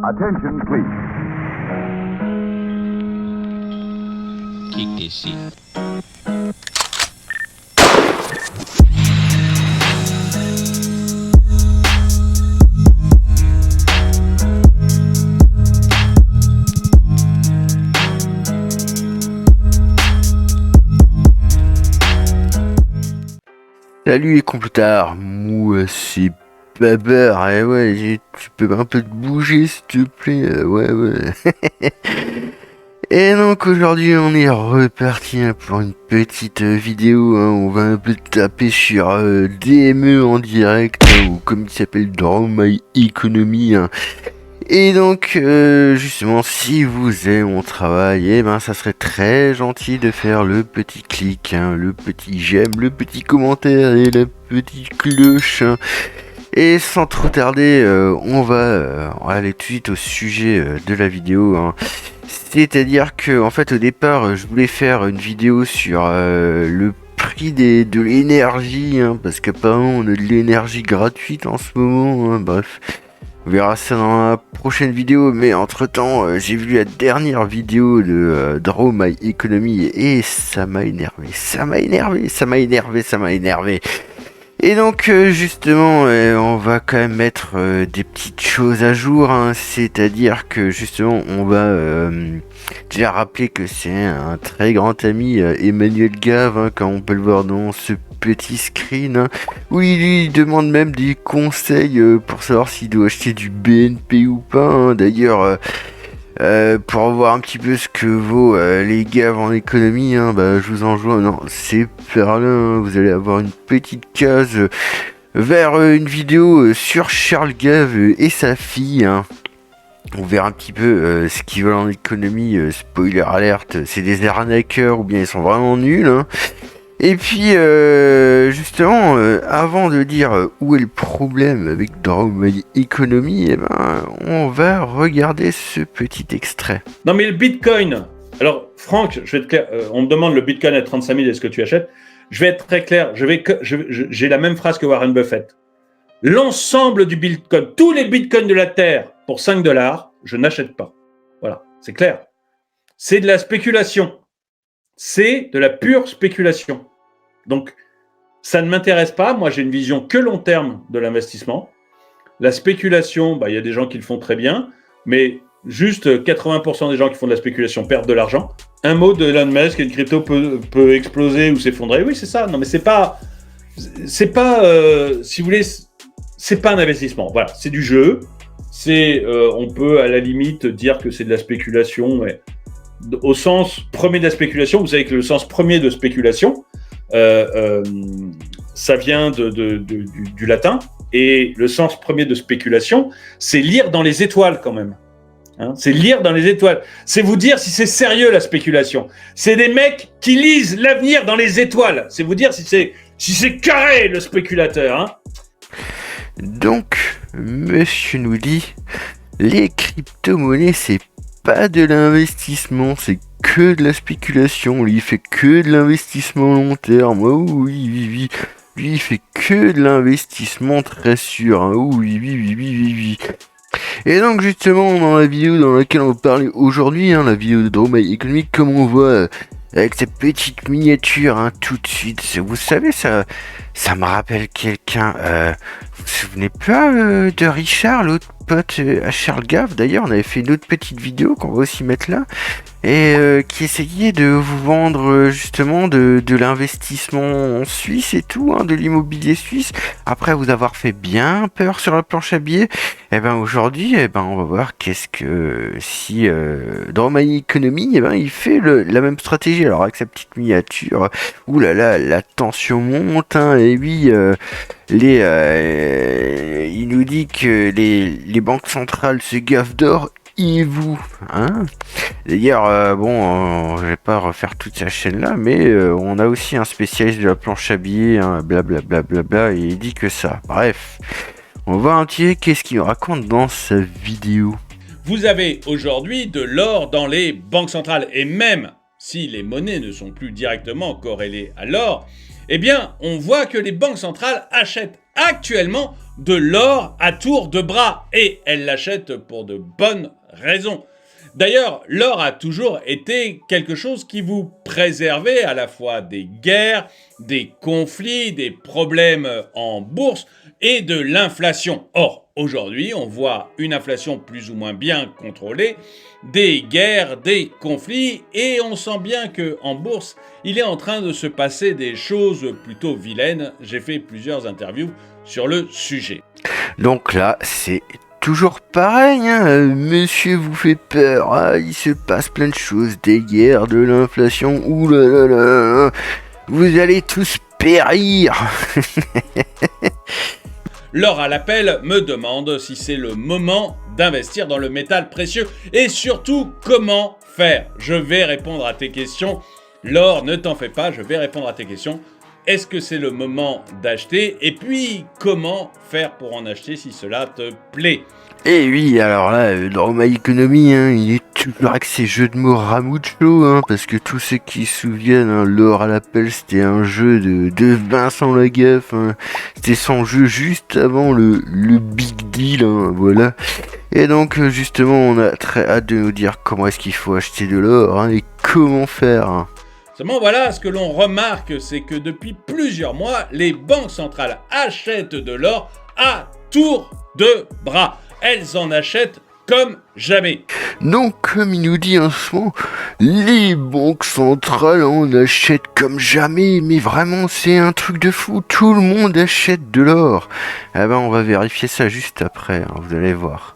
Attention, please. Kick this shit. Salut les complotards, moi c'est Babar, et ouais, tu peux un peu te bouger s'il te plaît, ouais. Et donc aujourd'hui on est reparti pour une petite vidéo, on va un peu taper sur DME en direct, ou comme il s'appelle Draw My Economy. Et donc justement si vous aimez mon travail, et ça serait très gentil de faire le petit clic, le petit j'aime, le petit commentaire et la petite cloche. Et sans trop tarder, on va aller tout de suite au sujet de la vidéo. C'est-à-dire que en fait au départ je voulais faire une vidéo sur le prix de l'énergie, parce qu'apparemment on a de l'énergie gratuite en ce moment, bref. On verra ça dans la prochaine vidéo, mais entre temps j'ai vu la dernière vidéo de Draw My Economy et ça m'a énervé. Et donc justement on va quand même mettre des petites choses à jour, c'est-à-dire que justement on va déjà rappeler que c'est un très grand ami, Emmanuel Gave, comme on peut le voir dans ce petit screen, où il lui demande même des conseils pour savoir s'il doit acheter du BNP ou pas, d'ailleurs pour voir un petit peu ce que vaut les gaves en économie, je vous enjoins, c'est par là, vous allez avoir une petite case vers une vidéo sur Charles Gave et sa fille, On verra un petit peu ce qu'ils veulent en économie, spoiler alerte, c'est des arnaqueurs ou bien ils sont vraiment nuls, Et puis, justement, avant de dire où est le problème avec Draw My Economy, on va regarder ce petit extrait. Non, mais le Bitcoin. Alors, Franck, je vais être clair. On me demande le Bitcoin à 35 000, est-ce que tu achètes? Je vais être très clair. J'ai la même phrase que Warren Buffett. L'ensemble du Bitcoin, tous les Bitcoins de la Terre pour 5 $, je n'achète pas. Voilà, c'est clair. C'est de la spéculation. C'est de la pure spéculation. Donc, ça ne m'intéresse pas. Moi, j'ai une vision que long terme de l'investissement. La spéculation, il y a des gens qui le font très bien, mais juste 80% des gens qui font de la spéculation perdent de l'argent. Un mot de Elon Musk, une crypto peut exploser ou s'effondrer. Oui, c'est ça. Non, mais c'est pas, si vous voulez, c'est pas un investissement. Voilà, c'est du jeu. On peut à la limite dire que c'est de la spéculation, mais au sens premier de la spéculation, vous savez que le sens premier de spéculation, ça vient du latin, et le sens premier de spéculation, c'est lire dans les étoiles quand même. C'est lire dans les étoiles. C'est vous dire si c'est sérieux la spéculation. C'est des mecs qui lisent l'avenir dans les étoiles. C'est vous dire si c'est carré le spéculateur. Donc, monsieur nous dit, les crypto-monnaies, c'est pas de l'investissement, c'est que de la spéculation. Lui, il fait que de l'investissement long terme. Oh oui. Lui, il fait que de l'investissement très sûr. Oui. Et donc, justement, dans la vidéo dans laquelle on va parler aujourd'hui, la vidéo de Draw My Economy, comme on voit avec cette petite miniature, tout de suite, vous savez, ça me rappelle quelqu'un. Vous vous souvenez pas de Richard, l'autre pote à Charles Gave? D'ailleurs, on avait fait une autre petite vidéo qu'on va aussi mettre là, et qui essayait de vous vendre justement de l'investissement en Suisse et tout, de l'immobilier suisse, après vous avoir fait bien peur sur la planche à billets. Aujourd'hui, on va voir qu'est-ce que si dans My Economy, il fait la même stratégie. Alors avec sa petite miniature, oulala, la tension monte, et oui, il nous dit que les banques centrales se gavent d'or. Et vous, D'ailleurs, je vais pas refaire toute sa chaîne là, mais on a aussi un spécialiste de la planche à billets, blablabla, et il dit que ça. Bref, on va voir un petit peu qu'est-ce qu'il nous raconte dans sa vidéo. Vous avez aujourd'hui de l'or dans les banques centrales, et même si les monnaies ne sont plus directement corrélées à l'or, on voit que les banques centrales achètent actuellement de l'or à tour de bras et elle l'achète pour de bonnes raisons. D'ailleurs, l'or a toujours été quelque chose qui vous préservait à la fois des guerres, des conflits, des problèmes en bourse et de l'inflation. Or, aujourd'hui, on voit une inflation plus ou moins bien contrôlée, des guerres, des conflits, et on sent bien qu'en bourse, il est en train de se passer des choses plutôt vilaines. J'ai fait plusieurs interviews sur le sujet. Donc là, c'est toujours pareil, hein. Monsieur vous fait peur, ah, il se passe plein de choses, des guerres, de l'inflation, oulala, vous allez tous périr. L'or à l'appel me demande si c'est le moment d'investir dans le métal précieux et surtout comment faire. Je vais répondre à tes questions. L'or, ne t'en fais pas, je vais répondre à tes questions. Est-ce que c'est le moment d'acheter? Et puis, comment faire pour en acheter si cela te plaît? Et oui, alors là, dans My Economy, hein, il est toujours avec ces jeux de mots ramoucho, hein, parce que tous ceux qui se souviennent, hein, l'or à l'appel, c'était un jeu de Vincent Lagaffe, hein, c'était son jeu juste avant le Big Deal, hein, voilà. Et donc, justement, on a très hâte de nous dire comment est-ce qu'il faut acheter de l'or, hein, et comment faire, hein. Seulement voilà, ce que l'on remarque, c'est que depuis plusieurs mois, les banques centrales achètent de l'or à tour de bras. Elles en achètent comme jamais. Donc, comme il nous dit en ce moment, les banques centrales en achètent comme jamais, mais vraiment c'est un truc de fou, tout le monde achète de l'or. Eh ben on va vérifier ça juste après, hein, vous allez voir.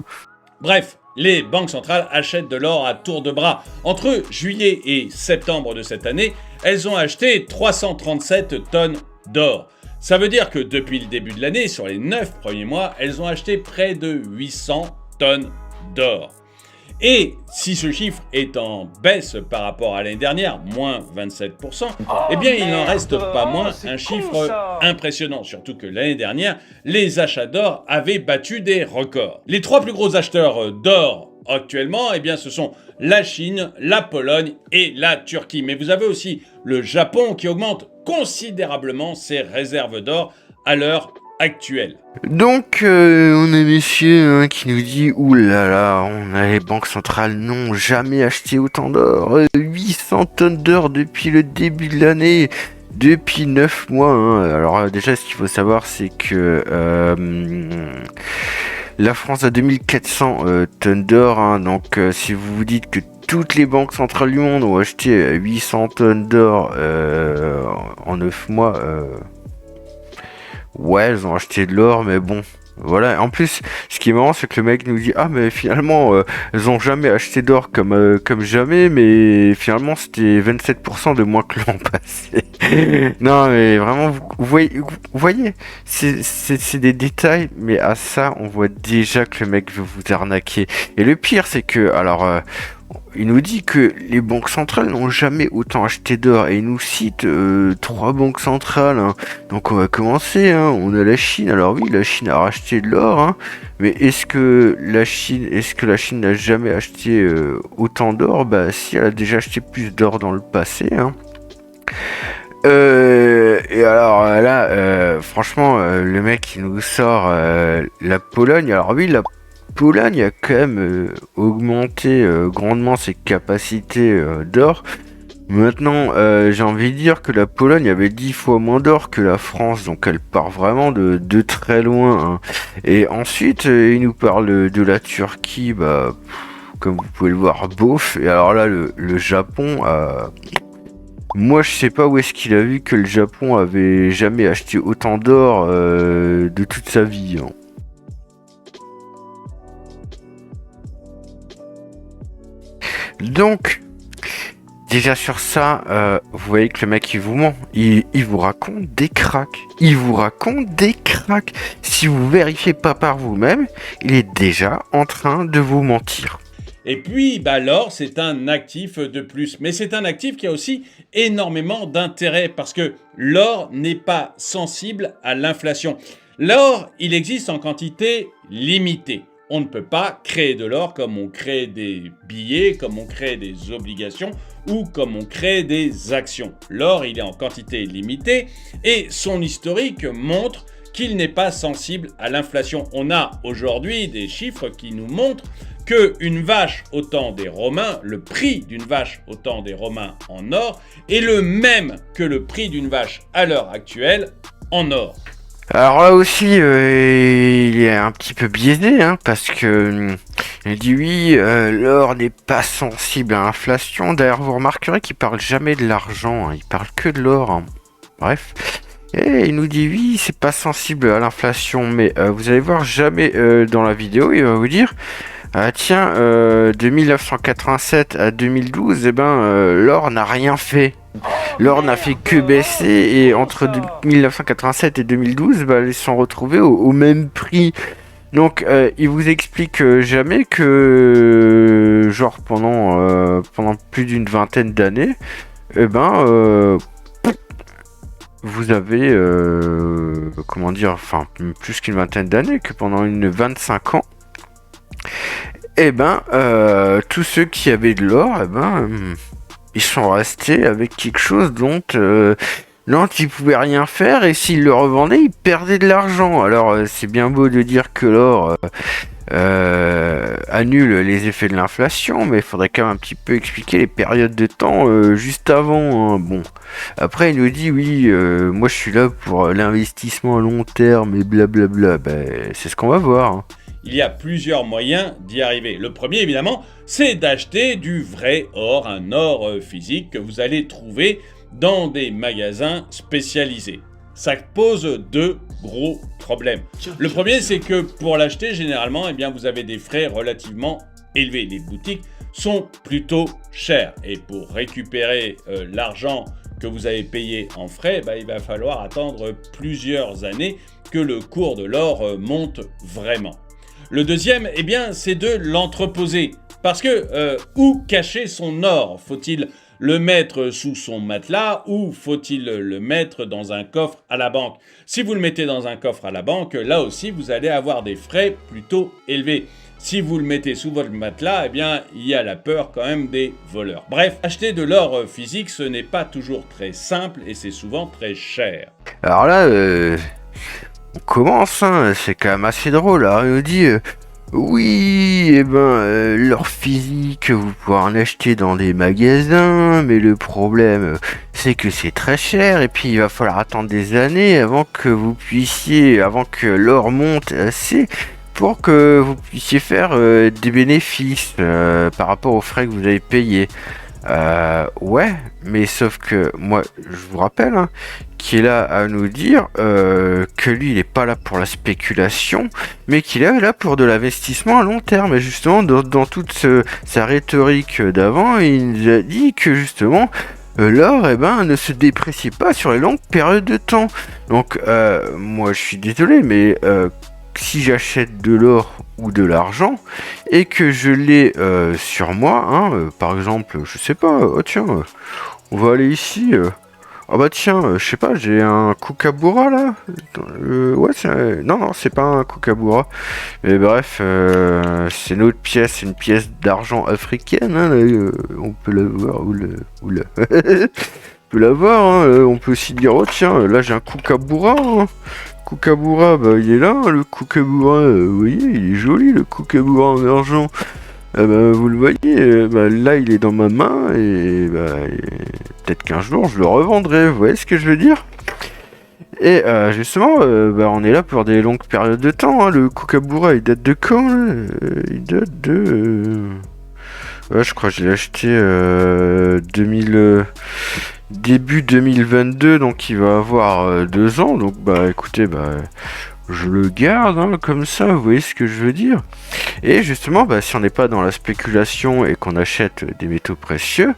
Bref, les banques centrales achètent de l'or à tour de bras. Entre juillet et septembre de cette année, elles ont acheté 337 tonnes d'or. Ça veut dire que depuis le début de l'année, sur les 9 premiers mois, elles ont acheté près de 800 tonnes d'or. Et si ce chiffre est en baisse par rapport à l'année dernière, moins 27%, eh bien il n'en reste pas moins un chiffre impressionnant. Surtout que l'année dernière, les achats d'or avaient battu des records. Les trois plus gros acheteurs d'or actuellement, eh bien ce sont la Chine, la Pologne et la Turquie. Mais vous avez aussi le Japon qui augmente considérablement ses réserves d'or à l'heure actuelle. Donc, on a monsieur hein, qui nous dit « Ouh là là, les banques centrales n'ont jamais acheté autant d'or. 800 tonnes d'or depuis le début de l'année, depuis 9 mois. Hein. » Alors déjà, ce qu'il faut savoir, c'est que la France a 2400 tonnes d'or. Hein. Donc, si vous vous dites que toutes les banques centrales du monde ont acheté 800 tonnes d'or en 9 mois... Ouais, elles ont acheté de l'or, mais bon, voilà. En plus, ce qui est marrant, c'est que le mec nous dit « Ah, mais finalement, elles ont jamais acheté d'or comme jamais, mais finalement, c'était 27% de moins que l'an passé. » Non, mais vraiment, vous voyez, c'est des détails, mais à ça, on voit déjà que le mec veut vous arnaquer. Et le pire, c'est que, alors... il nous dit que les banques centrales n'ont jamais autant acheté d'or et il nous cite 3 banques centrales. Hein. Donc on va commencer. Hein. On a la Chine. Alors oui, la Chine a racheté de l'or, hein. Mais est-ce que la Chine n'a jamais acheté autant d'or? Bah si, elle a déjà acheté plus d'or dans le passé. Hein. Et alors là, franchement, le mec il nous sort la Pologne. Alors oui, la Pologne a quand même augmenté grandement ses capacités d'or. Maintenant, j'ai envie de dire que la Pologne avait 10 fois moins d'or que la France, donc elle part vraiment de très loin. Hein. Et ensuite, il nous parle de la Turquie, bah, comme vous pouvez le voir, bof. Et alors là, le Japon, moi je sais pas où est-ce qu'il a vu que le Japon avait jamais acheté autant d'or de toute sa vie. Hein. Donc, déjà sur ça, vous voyez que le mec il vous ment, il vous raconte des cracks. Il vous raconte des cracks. Si vous vérifiez pas par vous-même, il est déjà en train de vous mentir. Et puis, bah, l'or, c'est un actif de plus. Mais c'est un actif qui a aussi énormément d'intérêt parce que l'or n'est pas sensible à l'inflation. L'or, il existe en quantité limitée. On ne peut pas créer de l'or comme on crée des billets, comme on crée des obligations ou comme on crée des actions. L'or, il est en quantité limitée et son historique montre qu'il n'est pas sensible à l'inflation. On a aujourd'hui des chiffres qui nous montrent qu'une vache au temps des Romains, le prix d'une vache au temps des Romains en or, est le même que le prix d'une vache à l'heure actuelle en or. Alors là aussi, il est un petit peu biaisé, hein, parce que il dit oui, l'or n'est pas sensible à l'inflation. D'ailleurs, vous remarquerez qu'il parle jamais de l'argent, hein, il parle que de l'or. Hein. Bref. Et il nous dit oui, c'est pas sensible à l'inflation, mais vous allez voir jamais dans la vidéo, il va vous dire tiens, de 1987 à 2012, l'or n'a rien fait. L'or n'a fait que baisser et entre 1987 et 2012, ils se sont retrouvés au même prix. Donc, il vous explique jamais que, genre pendant plus d'une vingtaine d'années, vous avez, comment dire, enfin plus qu'une vingtaine d'années, que pendant une 25 ans, tous ceux qui avaient de l'or, ils sont restés avec quelque chose dont ils pouvaient rien faire, et s'ils le revendaient, ils perdaient de l'argent. Alors c'est bien beau de dire que l'or annule les effets de l'inflation, mais il faudrait quand même un petit peu expliquer les périodes de temps juste avant. Hein. Bon, après il nous dit oui, moi je suis là pour l'investissement à long terme et blablabla. C'est ce qu'on va voir. Hein. Il y a plusieurs moyens d'y arriver. Le premier, évidemment, c'est d'acheter du vrai or, un or physique que vous allez trouver dans des magasins spécialisés. Ça pose deux gros problèmes. Le premier, c'est que pour l'acheter, généralement, vous avez des frais relativement élevés. Les boutiques sont plutôt chères. Et pour récupérer l'argent que vous avez payé en frais, il va falloir attendre plusieurs années que le cours de l'or monte vraiment. Le deuxième, c'est de l'entreposer. Parce que où cacher son or? Faut-il le mettre sous son matelas ou faut-il le mettre dans un coffre à la banque? Si vous le mettez dans un coffre à la banque, là aussi, vous allez avoir des frais plutôt élevés. Si vous le mettez sous votre matelas, il y a la peur quand même des voleurs. Bref, acheter de l'or physique, ce n'est pas toujours très simple et c'est souvent très cher. Alors là, on commence, hein, c'est quand même assez drôle. Alors, il nous dit oui, l'or physique, vous pouvez en acheter dans des magasins, mais le problème, c'est que c'est très cher, et puis il va falloir attendre des années avant que l'or monte assez pour que vous puissiez faire des bénéfices par rapport aux frais que vous avez payés. Ouais, mais sauf que moi, je vous rappelle, hein, qui est là à nous dire que lui, il n'est pas là pour la spéculation, mais qu'il est là pour de l'investissement à long terme. Et justement, dans toute sa rhétorique d'avant, il nous a dit que justement, l'or ne se déprécie pas sur les longues périodes de temps. Donc, moi, je suis désolé, mais si j'achète de l'or ou de l'argent et que je l'ai sur moi, hein, par exemple, je sais pas, on va aller ici. Je sais pas, j'ai un Kookaburra là. Non, c'est pas un Kookaburra. Mais bref, c'est une autre pièce, c'est une pièce d'argent africaine. Hein, là, on peut la voir on peut la voir. Hein, on peut aussi dire là j'ai un Kookaburra. Hein. Kookaburra, il est là, le Kookaburra, vous voyez, il est joli le Kookaburra en argent. Vous le voyez, là il est dans ma main et peut-être qu'un jour je le revendrai, vous voyez ce que je veux dire? Et justement, on est là pour des longues périodes de temps, hein. Le Kookaburra il date de quand là? Il date de... je crois que je l'ai acheté début 2022, donc il va avoir 2 ans, donc écoutez, je le garde hein, comme ça, vous voyez ce que je veux dire. Et justement, si on n'est pas dans la spéculation et qu'on achète des métaux précieux,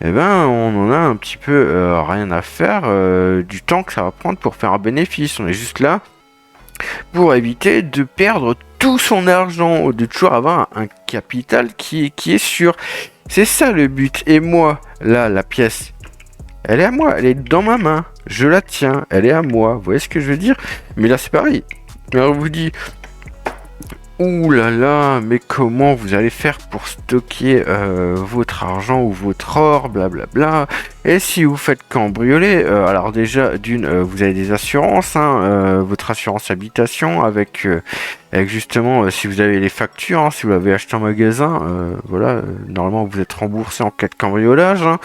on en a un petit peu rien à faire du temps que ça va prendre pour faire un bénéfice. On est juste là pour éviter de perdre tout son argent, ou de toujours avoir un capital qui est sûr. C'est ça le but. Et moi, là, la pièce, elle est à moi, elle est dans ma main, je la tiens, elle est à moi, vous voyez ce que je veux dire? Mais là c'est pareil, alors on vous dit, ouh là là, mais comment vous allez faire pour stocker votre argent ou votre or, blablabla. Et si vous faites cambrioler, alors déjà, vous avez des assurances, hein, votre assurance habitation avec justement, si vous avez les factures, hein, si vous l'avez acheté en magasin, voilà, normalement vous êtes remboursé en cas de cambriolage. Hein.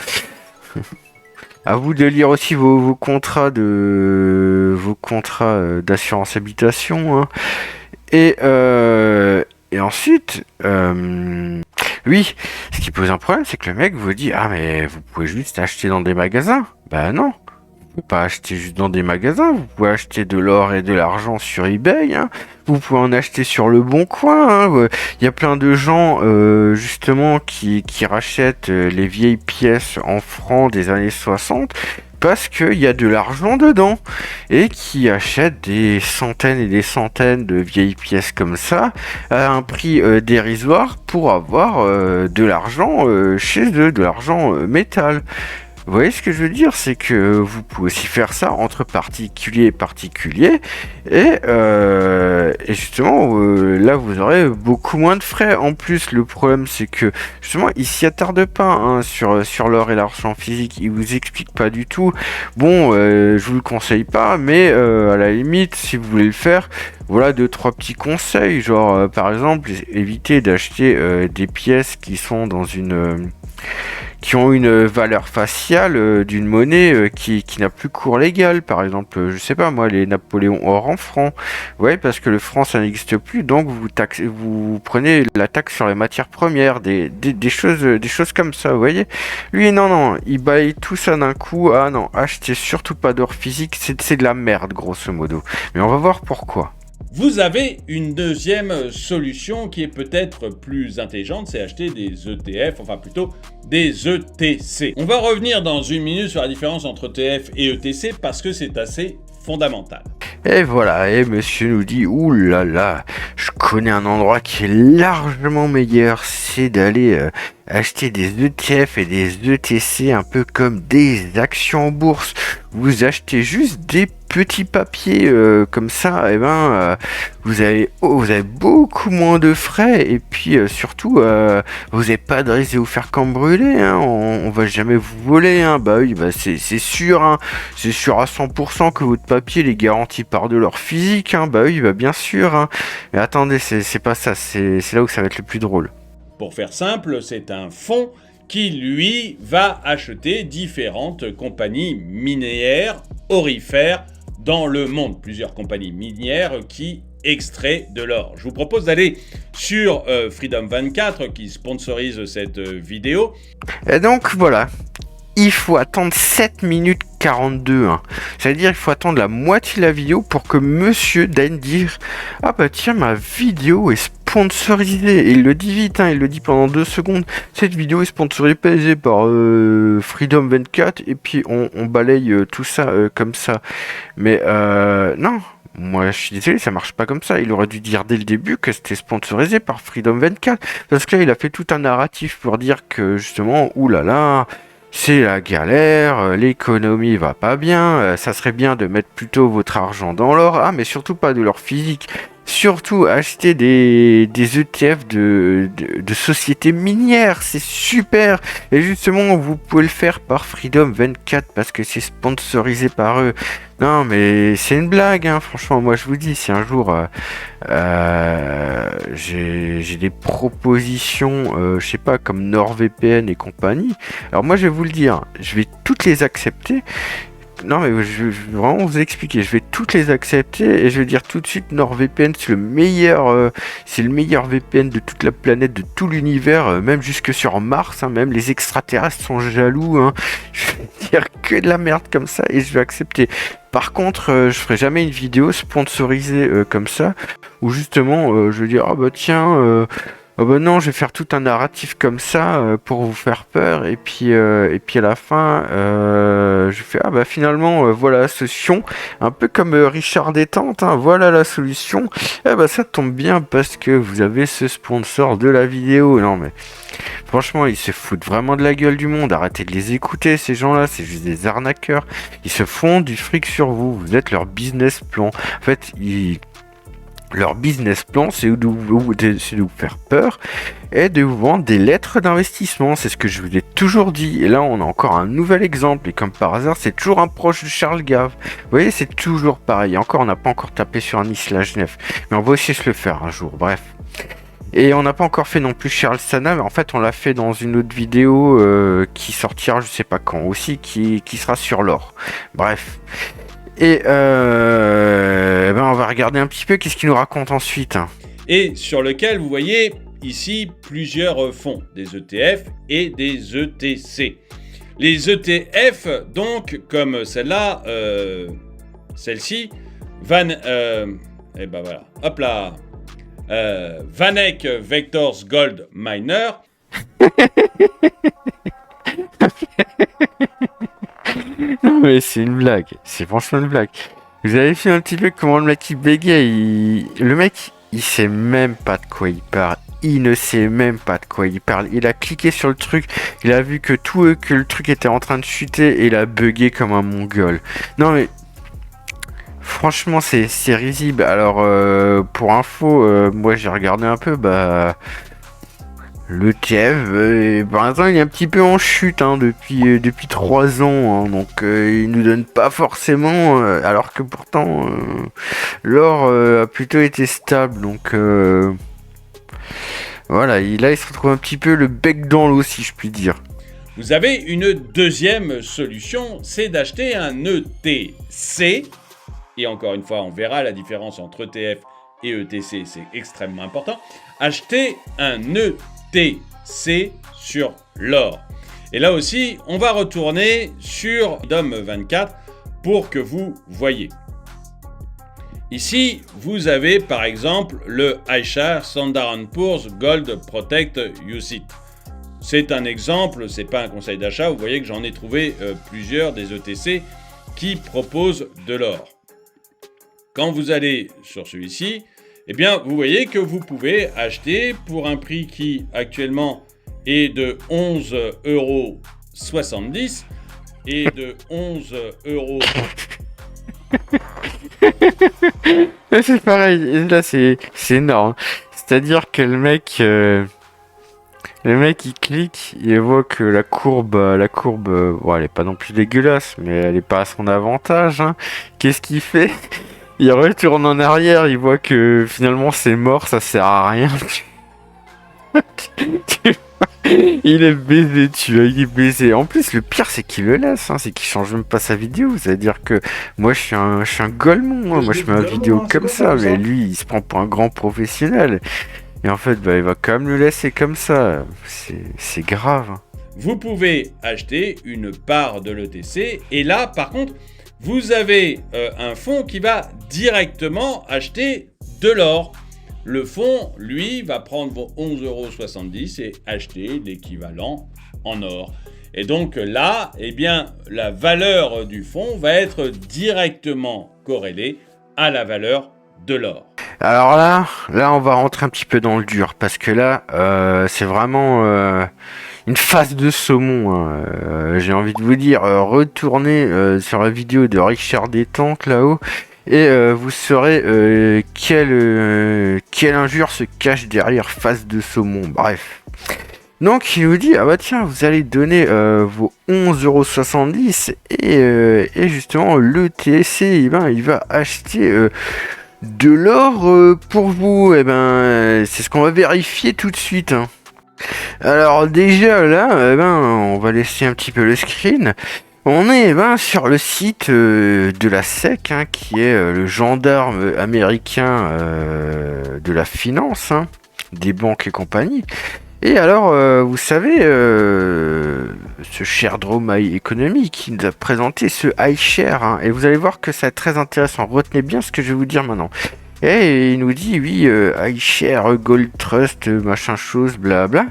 À vous de lire aussi vos contrats d'assurance habitation. Hein. Et ensuite, oui, ce qui pose un problème, c'est que le mec vous dit, ah mais vous pouvez juste acheter dans des magasins. Bah non, vous pouvez pas acheter juste dans des magasins, vous pouvez acheter de l'or et de l'argent sur eBay, hein. Vous pouvez en acheter sur le Bon Coin. Hein. Il y a plein de gens justement qui rachètent les vieilles pièces en francs des années 60 parce qu'il y a de l'argent dedans et qui achètent des centaines et des centaines de vieilles pièces comme ça à un prix dérisoire pour avoir de l'argent chez eux, de l'argent métal. Vous voyez ce que je veux dire, c'est que vous pouvez aussi faire ça entre particulier et particulier, et justement là vous aurez beaucoup moins de frais. En plus, le problème c'est que justement il s'y attarde pas hein, sur l'or et l'argent physique, il vous explique pas du tout. Bon, je vous le conseille pas, mais à la limite, si vous voulez le faire, voilà 2-3 petits conseils, genre par exemple évitez d'acheter des pièces qui sont dans qui ont une valeur faciale d'une monnaie qui n'a plus cours légal. Par exemple, je sais pas moi, les Napoléons or en francs. Ouais, parce que le franc ça n'existe plus, donc vous prenez la taxe sur les matières premières, des choses comme ça, vous voyez. Lui non, il baille tout ça d'un coup. Ah non, achetez surtout pas d'or physique, c'est de la merde grosso modo. Mais on va voir pourquoi. Vous avez une deuxième solution qui est peut-être plus intelligente, c'est acheter des ETF, enfin plutôt des ETC. On va revenir dans une minute sur la différence entre ETF et ETC parce que c'est assez fondamental. Et voilà, et monsieur nous dit, ouh là là, je connais un endroit qui est largement meilleur, c'est d'aller acheter des ETF et des ETC un peu comme des actions en bourse. Vous achetez juste des petits papiers comme ça, et vous avez beaucoup moins de frais, et puis surtout vous n'avez pas de risque de vous faire cambrioler, hein. On va jamais vous voler, hein. Bah oui, c'est sûr, hein. C'est sûr à 100% que votre papier il est garanti par de l'or physique, hein. Bah oui, bien sûr, hein. Mais attendez, c'est pas ça, c'est là où ça va être le plus drôle. Pour faire simple, c'est un fonds qui, lui, va acheter différentes compagnies minières aurifères dans le monde. Plusieurs compagnies minières qui extraient de l'or. Je vous propose d'aller sur Freedom 24 qui sponsorise cette vidéo. Et donc voilà, il faut attendre 7 minutes 42. Hein. C'est-à-dire qu'il faut attendre la moitié de la vidéo pour que monsieur daigne dire « Ah bah tiens, ma vidéo est sponsorisée ». Et il le dit vite, hein, il le dit pendant 2 secondes. Cette vidéo est sponsorisée par Freedom 24 et puis on balaye tout ça comme ça. Mais non. Moi, je suis désolé, ça marche pas comme ça. Il aurait dû dire dès le début que c'était sponsorisé par Freedom 24. Parce que là, il a fait tout un narratif pour dire que, justement, oulala, c'est la galère, l'économie va pas bien, ça serait bien de mettre plutôt votre argent dans l'or. Ah, mais surtout pas de l'or physique. Surtout acheter des ETF de sociétés minières, c'est super. Et justement, vous pouvez le faire par Freedom 24 parce que c'est sponsorisé par eux. Non, mais c'est une blague, hein. Franchement, moi je vous dis, si un jour j'ai des propositions, je sais pas, comme NordVPN et compagnie, alors moi je vais vous le dire, je vais toutes les accepter. Non mais je vais vraiment vous expliquer, je vais toutes les accepter et je vais dire tout de suite NordVPN c'est le meilleur VPN de toute la planète, de tout l'univers, même jusque sur Mars, hein, même les extraterrestres sont jaloux, hein. Je vais dire que de la merde comme ça et je vais accepter. Par contre, je ferai jamais une vidéo sponsorisée comme ça, où justement je vais dire ah bah tiens oh bah non, je vais faire tout un narratif comme ça pour vous faire peur et puis à la fin je fais ah bah finalement voilà la solution, un peu comme Richard Détente, hein, voilà la solution. Eh bah ça tombe bien parce que vous avez ce sponsor de la vidéo. Non mais franchement, ils se foutent vraiment de la gueule du monde. Arrêtez de les écouter, ces gens-là, c'est juste des arnaqueurs. Ils se font du fric sur vous, vous êtes leur business plan. En fait, Leur business plan, c'est de vous faire peur et de vous vendre des lettres d'investissement. C'est ce que je vous ai toujours dit. Et là, on a encore un nouvel exemple. Et comme par hasard, c'est toujours un proche de Charles Gave. Vous voyez, c'est toujours pareil. Encore, on n'a pas encore tapé sur un Isla Genève. Mais on va aussi se le faire un jour. Bref. Et on n'a pas encore fait non plus Charles Sana. Mais en fait, on l'a fait dans une autre vidéo qui sortira, je sais pas quand aussi, qui sera sur l'or. Bref. Et on va regarder un petit peu qu'est-ce qu'il nous raconte ensuite. Et sur lequel vous voyez ici plusieurs fonds, des ETF et des ETC. Les ETF, donc, comme celle-là, celle-ci, Vanek Vectors Gold Miner. Non mais c'est une blague, c'est franchement une blague. Vous avez vu un petit peu comment le mec il bégaye, le mec il sait même pas de quoi il parle, il ne sait même pas de quoi il parle. Il a cliqué sur le truc, il a vu que le truc était en train de chuter et il a bugué comme un mongol. Non mais franchement c'est risible. Alors pour info, moi j'ai regardé un peu, le TF, pour l'instant, il est un petit peu en chute depuis 3 ans, hein, donc il nous donne pas forcément, alors que pourtant l'or a plutôt été stable, donc voilà, là il se retrouve un petit peu le bec dans l'eau, si je puis dire. Vous avez une deuxième solution, c'est d'acheter un ETC, et encore une fois, on verra la différence entre ETF et ETC, c'est extrêmement important. Acheter un ETC sur l'or. Et là aussi, on va retourner sur DOM24 pour que vous voyez. Ici, vous avez par exemple le iShares Standard & Poor's Gold Protect UCITS. C'est un exemple, c'est pas un conseil d'achat. Vous voyez que j'en ai trouvé plusieurs des ETC qui proposent de l'or. Quand vous allez sur celui-ci, eh bien, vous voyez que vous pouvez acheter pour un prix qui actuellement est de 11,70 € et de 11 €. C'est pareil, là c'est énorme. C'est-à-dire que le mec il clique, il voit que la courbe, bon, elle est pas non plus dégueulasse, mais elle est pas à son avantage, hein. Qu'est-ce qu'il fait? Il retourne en arrière, il voit que finalement c'est mort, ça sert à rien. Il est baisé, tu vois, il est baisé. En plus, le pire, c'est qu'il le laisse, hein, c'est qu'il change même pas sa vidéo. C'est-à-dire que moi, je suis un golemon, hein, moi je mets ma vidéo comme ça, mais lui, il se prend pour un grand professionnel. Et en fait, il va quand même le laisser comme ça. C'est grave. Vous pouvez acheter une part de l'ETC, et là, par contre, vous avez un fonds qui va directement acheter de l'or. Le fonds, lui, va prendre vos 11,70 € et acheter l'équivalent en or. Et donc là, eh bien, la valeur du fonds va être directement corrélée à la valeur de l'or. Alors là, on va rentrer un petit peu dans le dur, parce que là, c'est vraiment une face de saumon, hein. J'ai envie de vous dire, retournez sur la vidéo de Richard Détente là-haut, et vous saurez quelle injure se cache derrière face de saumon. Bref. Donc il nous dit, ah bah tiens, vous allez donner vos 11,70 € et justement le TSC, il va acheter de l'or pour vous. Et c'est ce qu'on va vérifier tout de suite, hein. Alors déjà là, on va laisser un petit peu le screen. On est sur le site de la SEC, hein, qui est le gendarme américain de la finance, hein, des banques et compagnie. Et alors, vous savez, ce cher Dromai Economy qui nous a présenté ce iShare, hein, et vous allez voir que c'est très intéressant. Retenez bien ce que je vais vous dire maintenant. Et il nous dit, oui, iShare Gold Trust, machin chose, blabla.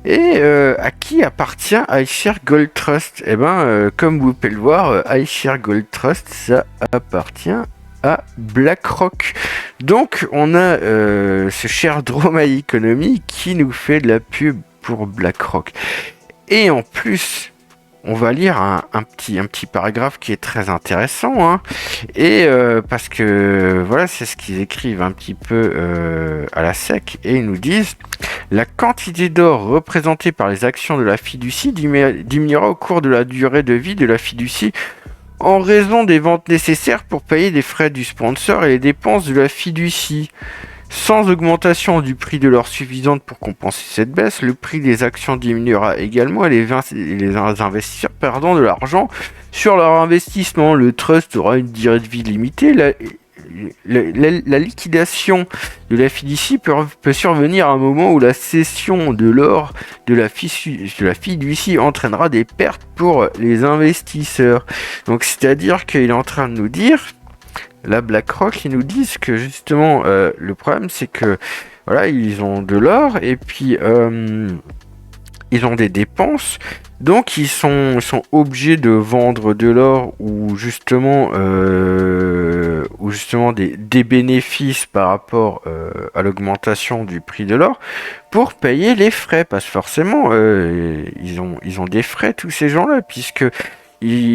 Et à qui appartient iShare Gold Trust? Comme vous pouvez le voir, iShare Gold Trust, ça appartient à BlackRock. Donc on a ce cher Dromai Economy qui nous fait de la pub pour BlackRock. Et en plus, on va lire un petit paragraphe qui est très intéressant, hein, et parce que voilà, c'est ce qu'ils écrivent un petit peu à la SEC, et ils nous disent: la quantité d'or représentée par les actions de la fiducie diminuera au cours de la durée de vie de la fiducie en raison des ventes nécessaires pour payer les frais du sponsor et les dépenses de la fiducie. Sans augmentation du prix de l'or suffisante pour compenser cette baisse, le prix des actions diminuera également et les investisseurs perdront de l'argent sur leur investissement. Le trust aura une durée de vie limitée. La liquidation de la fiducie peut survenir à un moment où la cession de l'or de la fiducie entraînera des pertes pour les investisseurs. Donc c'est-à-dire qu'il est en train de nous dire, là, BlackRock, ils nous disent que justement, le problème, c'est que voilà, ils ont de l'or et puis ils ont des dépenses, donc ils sont obligés de vendre de l'or ou justement des bénéfices par rapport à l'augmentation du prix de l'or pour payer les frais, parce que forcément ils ont des frais, tous ces gens-là, puisque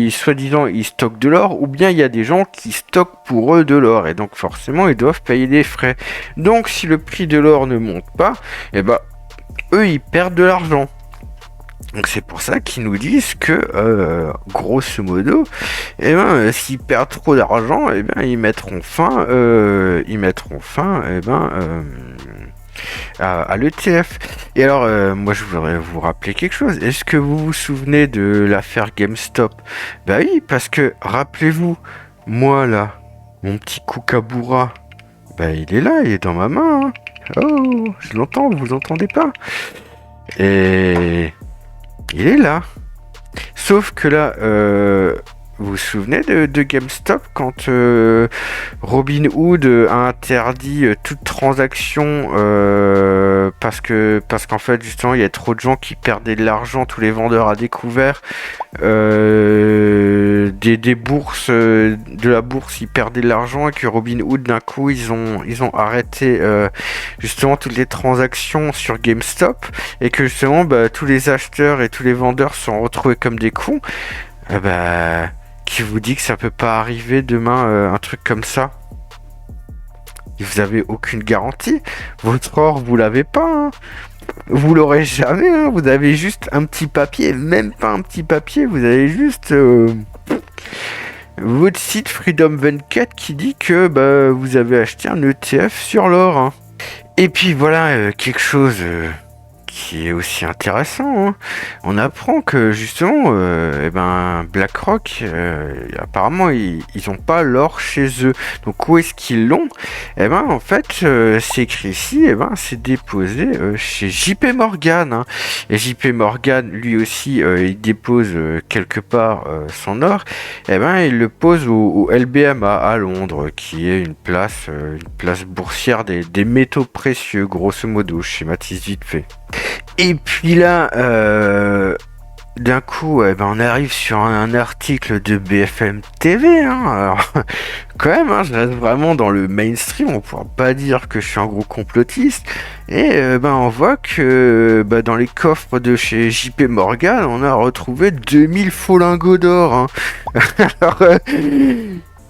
soi-disant, ils stockent de l'or, ou bien il y a des gens qui stockent pour eux de l'or, et donc forcément, ils doivent payer des frais. Donc, si le prix de l'or ne monte pas, eh ben, eux, ils perdent de l'argent. Donc, c'est pour ça qu'ils nous disent que, grosso modo, eh ben, s'ils perdent trop d'argent, eh ben, ils mettront fin, à l'ETF. Et alors, moi, je voudrais vous rappeler quelque chose. Est-ce que vous vous souvenez de l'affaire GameStop? Bah oui, parce que, rappelez-vous, moi, là, mon petit Kookaburra, bah il est là, il est dans ma main, hein. Oh, je l'entends, vous l'entendez pas? Et il est là. Sauf que là, vous vous souvenez de GameStop quand Robinhood a interdit toute transaction parce qu'en fait justement il y a trop de gens qui perdaient de l'argent, tous les vendeurs à découvert des bourses, de la bourse, ils perdaient de l'argent, et que Robinhood d'un coup ils ont arrêté justement toutes les transactions sur GameStop, et que justement tous les acheteurs et tous les vendeurs se sont retrouvés comme des cons. Qui vous dit que ça peut pas arriver demain, un truc comme ça? Vous avez aucune garantie. Votre or, vous l'avez pas, hein. Vous l'aurez jamais, hein. Vous avez juste un petit papier, même pas un petit papier, vous avez juste votre site Freedom 24 qui dit que vous avez acheté un ETF sur l'or, hein. Et puis voilà, quelque chose qui est aussi intéressant, hein. On apprend que justement BlackRock, apparemment ils ont pas l'or chez eux. Donc où est-ce qu'ils l'ont? En fait c'est écrit ici, c'est déposé chez JP Morgan, hein. Et JP Morgan lui aussi il dépose quelque part son or. Il le pose au LBMA à Londres, qui est une place boursière des métaux précieux, grosso modo, je schématise vite fait. Et puis là, d'un coup, on arrive sur un article de BFM TV, hein. Alors, quand même, hein, je reste vraiment dans le mainstream, on pourra pas dire que je suis un gros complotiste. Et on voit que dans les coffres de chez JP Morgan, on a retrouvé 2000 faux lingots d'or, hein. Alors,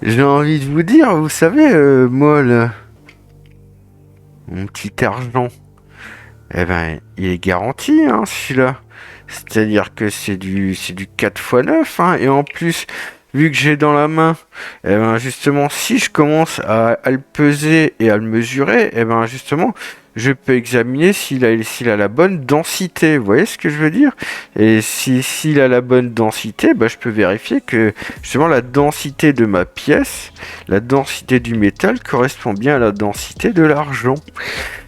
j'ai envie de vous dire, vous savez, moi, là, mon petit argent, il est garanti, hein, celui-là. C'est-à-dire que c'est du 4x9, hein, et en plus, vu que j'ai dans la main, justement, si je commence à le peser et à le mesurer, justement, je peux examiner s'il a la bonne densité. Vous voyez ce que je veux dire? Et s'il a la bonne densité, je peux vérifier que, justement, la densité de ma pièce, la densité du métal correspond bien à la densité de l'argent.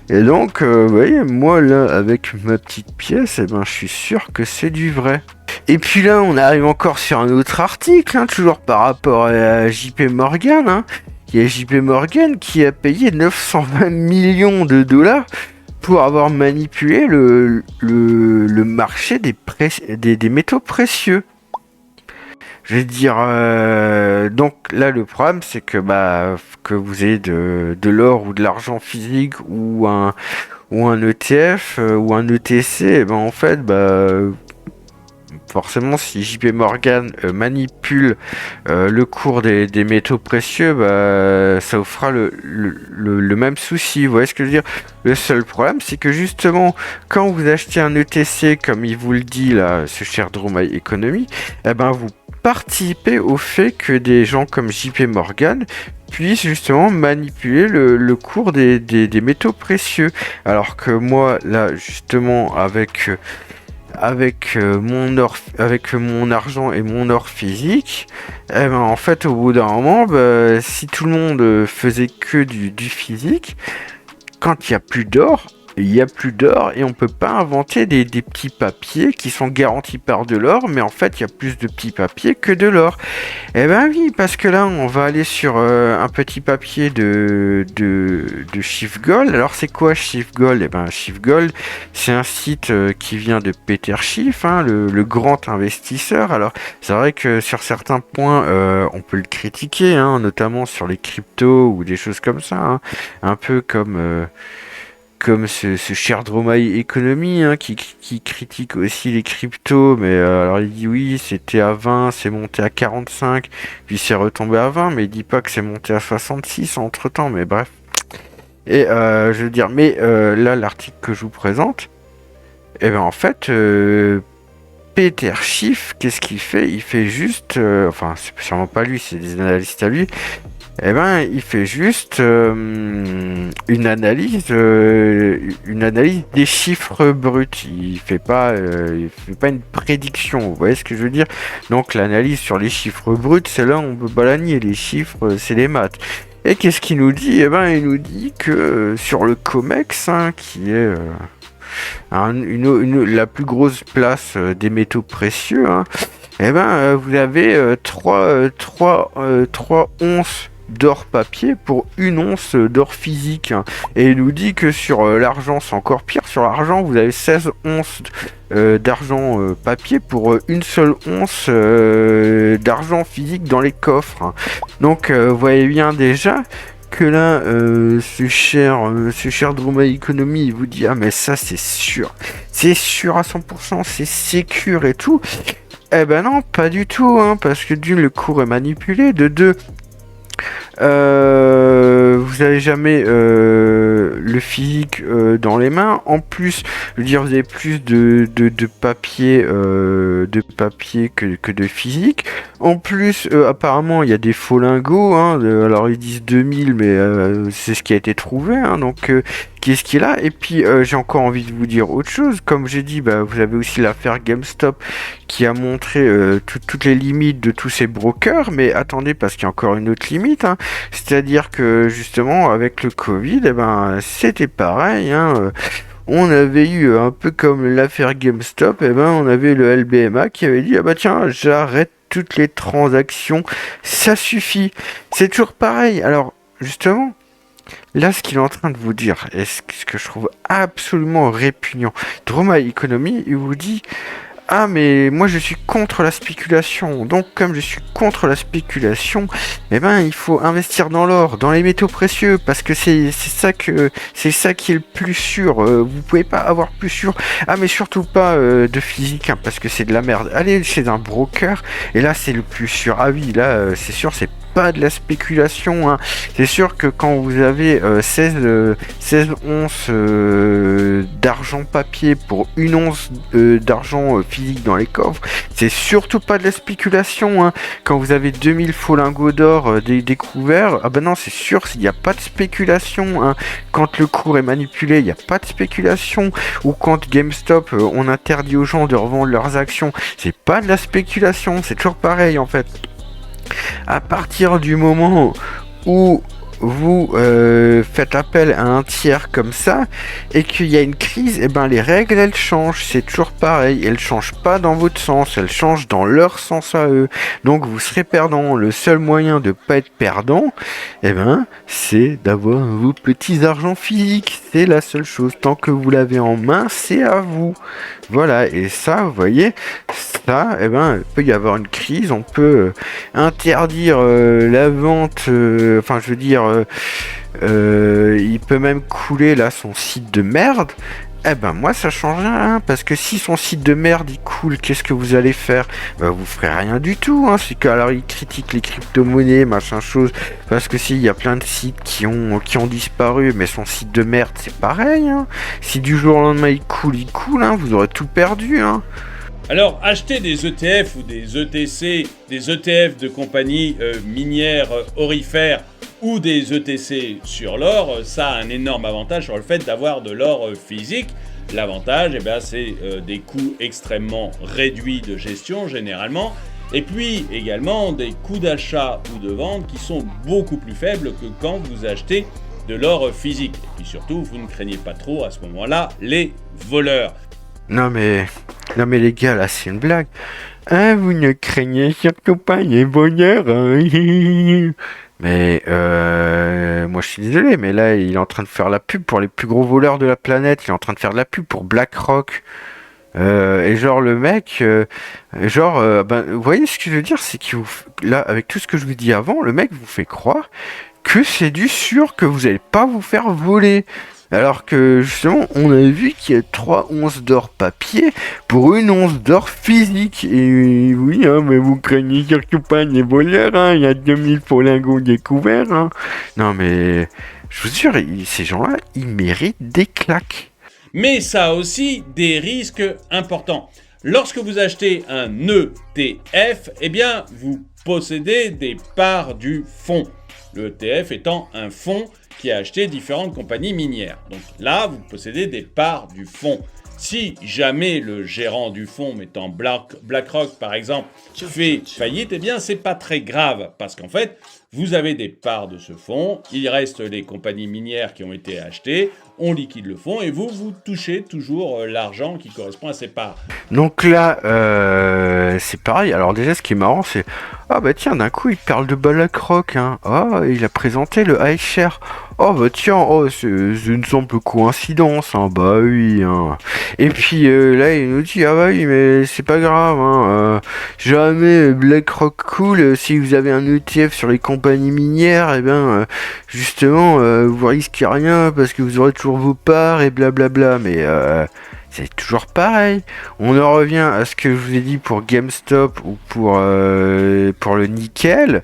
Et donc, vous voyez, moi là, avec ma petite pièce, je suis sûr que c'est du vrai. Et puis là, on arrive encore sur un autre article, hein, toujours par rapport à JP Morgan, hein. Il y a JP Morgan qui a payé 920 millions de dollars pour avoir manipulé le marché des métaux précieux. Je vais dire, donc là le problème c'est que vous ayez de l'or ou de l'argent physique ou un ETF ou un ETC, en fait forcément, si JP Morgan manipule le cours des métaux précieux, bah, ça vous fera le même souci. Vous voyez ce que je veux dire? Le seul problème, c'est que justement, quand vous achetez un ETC, comme il vous le dit là, ce cher Dromai Economy, eh ben, vous participez au fait que des gens comme JP Morgan puissent justement manipuler le cours des métaux précieux. Alors que moi, là, justement, avec mon argent et mon or physique, eh ben, en fait, au bout d'un moment, bah, si tout le monde faisait que du physique, quand il n'y a plus d'or, il n'y a plus d'or et on peut pas inventer des petits papiers qui sont garantis par de l'or, mais en fait il y a plus de petits papiers que de l'or. Eh ben oui, parce que là on va aller sur un petit papier de SchiffGold. Alors c'est quoi SchiffGold? Eh ben SchiffGold, c'est un site qui vient de Peter Schiff, hein, le grand investisseur. Alors c'est vrai que sur certains points on peut le critiquer, hein, notamment sur les cryptos ou des choses comme ça, hein, un peu comme ce cher Dromai Economy, hein, qui critique aussi les cryptos, mais alors il dit oui, c'était à 20, c'est monté à 45, puis c'est retombé à 20, mais il dit pas que c'est monté à 66 entre temps, mais bref. Et je veux dire, mais là, l'article que je vous présente, eh ben en fait, Peter Schiff, qu'est-ce qu'il fait? Il fait juste, enfin, c'est sûrement pas lui, c'est des analystes à lui. Eh ben, il fait juste une analyse des chiffres bruts. Il fait pas une prédiction. Vous voyez ce que je veux dire? Donc, l'analyse sur les chiffres bruts, c'est là où on peut pas la nier. Les chiffres, c'est les maths. Et qu'est-ce qu'il nous dit? Eh ben, il nous dit que sur le COMEX, hein, qui est la plus grosse place des métaux précieux, hein, eh ben, vous avez 3 onces d'or papier pour 1 once d'or physique, hein. Et il nous dit que sur l'argent, c'est encore pire. Sur l'argent, vous avez 16 onces d'argent papier pour une seule once d'argent physique dans les coffres, hein. Donc, vous voyez bien déjà que là, ce cher Dromai Economy, il vous dit ah mais ça c'est sûr à 100%, c'est sécure et tout. Eh ben non, pas du tout, hein, parce que d'une, le cours est manipulé, de deux, vous avez jamais le physique dans les mains. En plus, je veux dire, vous avez plus de papier, que de physique. En plus, apparemment, il y a des faux lingots, hein, alors ils disent 2000, mais c'est ce qui a été trouvé, hein, donc qu'est-ce qu'il a? Et puis, j'ai encore envie de vous dire autre chose. Comme j'ai dit, bah, vous avez aussi l'affaire GameStop qui a montré toutes les limites de tous ces brokers. Mais attendez, parce qu'il y a encore une autre limite, hein. C'est-à-dire que, justement, avec le Covid, eh ben, c'était pareil, hein. On avait eu un peu comme l'affaire GameStop, et ben on avait le LBMA qui avait dit ah bah tiens, j'arrête toutes les transactions, ça suffit. C'est toujours pareil. Alors justement, là ce qu'il est en train de vous dire, et ce que je trouve absolument répugnant, Dromai Economy, il vous dit ah mais moi je suis contre la spéculation, donc comme je suis contre la spéculation, eh ben il faut investir dans l'or, dans les métaux précieux, parce que c'est ça qui est le plus sûr. Vous pouvez pas avoir plus sûr. Ah mais surtout pas de physique, hein, parce que c'est de la merde. Allez chez un broker et là c'est le plus sûr. Ah oui, là c'est sûr, c'est pas de la spéculation, hein. C'est sûr que quand vous avez 16 onces d'argent papier pour 1 once d'argent physique dans les coffres, c'est surtout pas de la spéculation, hein. Quand vous avez 2000 faux lingots d'or découverts, ah ben non, c'est sûr, il n'y a pas de spéculation, hein. Quand le cours est manipulé, il n'y a pas de spéculation. Ou quand GameStop, on interdit aux gens de revendre leurs actions, c'est pas de la spéculation, c'est toujours pareil en fait. À partir du moment où vous faites appel à un tiers comme ça et qu'il y a une crise, et ben les règles elles changent, c'est toujours pareil, elles changent pas dans votre sens, elles changent dans leur sens à eux. Donc vous serez perdant. Le seul moyen de pas être perdant, et ben c'est d'avoir vos petits argents physiques, c'est la seule chose. Tant que vous l'avez en main, c'est à vous. Voilà, et ça, vous voyez, ça, eh ben, il peut y avoir une crise, on peut interdire la vente, enfin, je veux dire, il peut même couler là son site de merde. Eh ben moi ça change rien, hein, parce que si son site de merde il coule, qu'est-ce que vous allez faire? Vous ferez rien du tout, hein. C'est qu'alors il critique les crypto-monnaies, machin chose, parce que si, il y a plein de sites qui ont disparu, mais son site de merde c'est pareil, hein. Si du jour au lendemain il coule, hein, vous aurez tout perdu, hein. Alors, acheter des ETF ou des ETC, des ETF de compagnies minières aurifères ou des ETC sur l'or, ça a un énorme avantage sur le fait d'avoir de l'or physique. L'avantage, c'est des coûts extrêmement réduits de gestion généralement, et puis également des coûts d'achat ou de vente qui sont beaucoup plus faibles que quand vous achetez de l'or physique. Et puis surtout, vous ne craignez pas trop à ce moment-là les voleurs. Non mais les gars, là c'est une blague. Hein, vous ne craignez surtout pas les voleurs, hein. Mais moi je suis désolé, mais là il est en train de faire la pub pour les plus gros voleurs de la planète. Il est en train de faire de la pub pour BlackRock. Et genre le mec, vous voyez ce que je veux dire, c'est que là avec tout ce que je vous dis avant, le mec vous fait croire que c'est du sûr que vous allez pas vous faire voler. Alors que justement, on a vu qu'il y a 3 onces d'or papier pour 1 once d'or physique. Et oui, hein, mais vous craignez surtout pas les voleurs, hein, il y a 2000 lingots découverts. Hein. Non mais, je vous jure, ces gens-là, ils méritent des claques. Mais ça a aussi des risques importants. Lorsque vous achetez un ETF, vous possédez des parts du fonds. Le ETF étant un fonds qui a acheté différentes compagnies minières. Donc là, vous possédez des parts du fonds. Si jamais le gérant du fonds, mettant BlackRock par exemple, fait faillite, c'est pas très grave parce qu'en fait, vous avez des parts de ce fonds, il reste les compagnies minières qui ont été achetées, on liquide le fonds et vous touchez toujours l'argent qui correspond à ces parts. Donc là, c'est pareil. Alors déjà, ce qui est marrant, c'est tiens, d'un coup, il parle de BlackRock, hein. Il a présenté le iShare. Tiens, c'est une simple coïncidence, hein. Bah oui, hein. Et puis là, il nous dit oui, mais c'est pas grave, hein. Jamais BlackRock cool. Si vous avez un ETF sur les compagnies minières, justement, vous risquez rien parce que vous aurez toujours vos parts et blablabla. Mais c'est toujours pareil. On en revient à ce que je vous ai dit pour GameStop ou pour le nickel.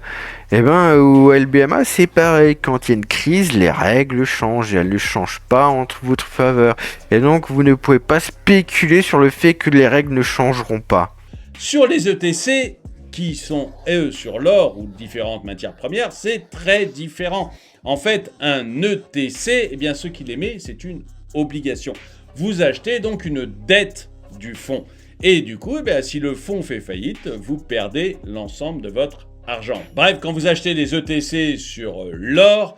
Au LBMA, c'est pareil. Quand il y a une crise, les règles changent et elles ne changent pas en votre faveur. Et donc, vous ne pouvez pas spéculer sur le fait que les règles ne changeront pas. Sur les ETC, qui sont, sur l'or ou différentes matières premières, c'est très différent. En fait, un ETC, ce qu'il émet, c'est une obligation. Vous achetez donc une dette du fonds. Et du coup, si le fonds fait faillite, vous perdez l'ensemble de votre argent. Bref, quand vous achetez des ETC sur l'or,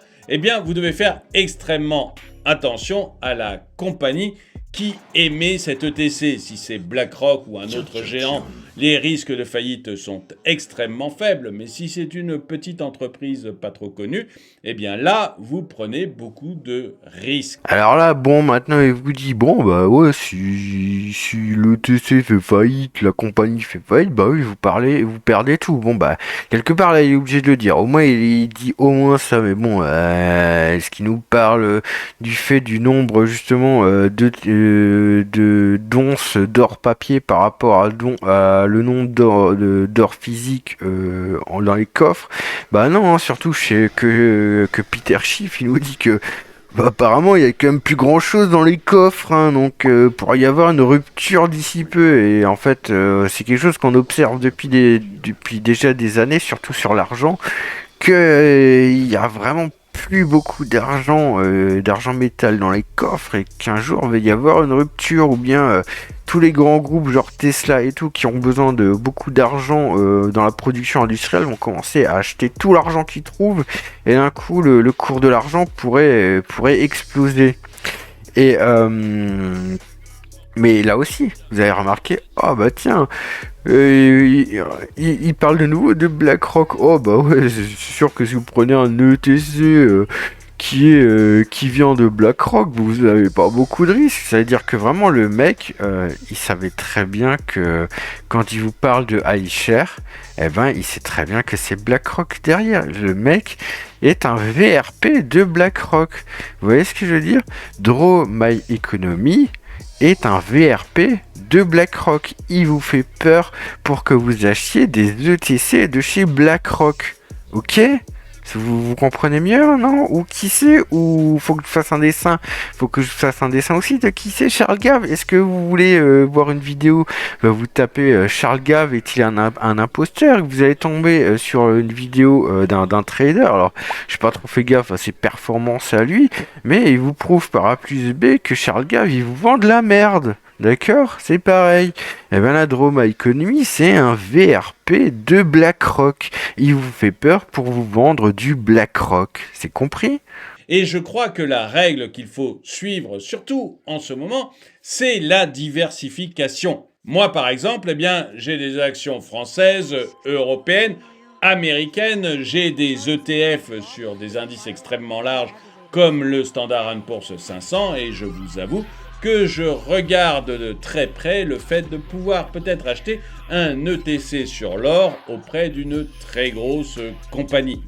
vous devez faire extrêmement attention à la compagnie qui émet cet ETC. Si c'est BlackRock ou un autre géant, les risques de faillite sont extrêmement faibles. Mais si c'est une petite entreprise pas trop connue, là, vous prenez beaucoup de risques. Alors là, maintenant, il vous dit, si l'ETC fait faillite, la compagnie fait faillite, oui, vous perdez tout. Quelque part, là, il est obligé de le dire. Au moins, il dit au moins ça, mais est-ce qu'il nous parle du fait du nombre, justement, de d'onces d'or papier par rapport à le nombre d'or physique dans les coffres? Non, hein, surtout que Peter Schiff, il nous dit que apparemment il y a quand même plus grand chose dans les coffres, hein, donc pourrait y avoir une rupture d'ici peu. Et en fait c'est quelque chose qu'on observe depuis déjà des années, surtout sur l'argent, que il y a vraiment plus beaucoup d'argent métal dans les coffres et qu'un jour il va y avoir une rupture, ou bien tous les grands groupes genre Tesla et tout qui ont besoin de beaucoup d'argent dans la production industrielle vont commencer à acheter tout l'argent qu'ils trouvent, et d'un coup le cours de l'argent pourrait exploser. Et mais là aussi, vous avez remarqué, tiens, il parle de nouveau de BlackRock. Ouais, c'est sûr que si vous prenez un ETC qui vient de BlackRock, vous n'avez pas beaucoup de risques. Ça veut dire que vraiment le mec, il savait très bien que quand il vous parle de iShare, eh ben, il sait très bien que c'est BlackRock derrière. Le mec est un VRP de BlackRock. Vous voyez ce que je veux dire? Draw My Economy est un VRP de BlackRock. Il vous fait peur pour que vous achetiez des ETC de chez BlackRock. Ok? Vous comprenez mieux, non? Ou qui c'est? Ou faut que je fasse un dessin? Faut que je fasse un dessin aussi de qui c'est Charles Gave? Est-ce que vous voulez voir une vidéo? Vous tapez Charles Gave est-il un imposteur? Vous allez tomber sur une vidéo d'un trader. Alors, je n'ai pas trop fait gaffe à ses performances à lui, mais il vous prouve par A plus B que Charles Gave, il vous vend de la merde. D'accord? C'est pareil. Et bien la Draw My Economy, c'est un VRP de BlackRock. Il vous fait peur pour vous vendre du BlackRock. C'est compris? Et je crois que la règle qu'il faut suivre, surtout en ce moment, c'est la diversification. Moi, par exemple, eh bien, j'ai des actions françaises, européennes, américaines. J'ai des ETF sur des indices extrêmement larges comme le Standard & Poor's 500. Et je vous avoue que je regarde de très près le fait de pouvoir peut-être acheter un ETC sur l'or auprès d'une très grosse compagnie.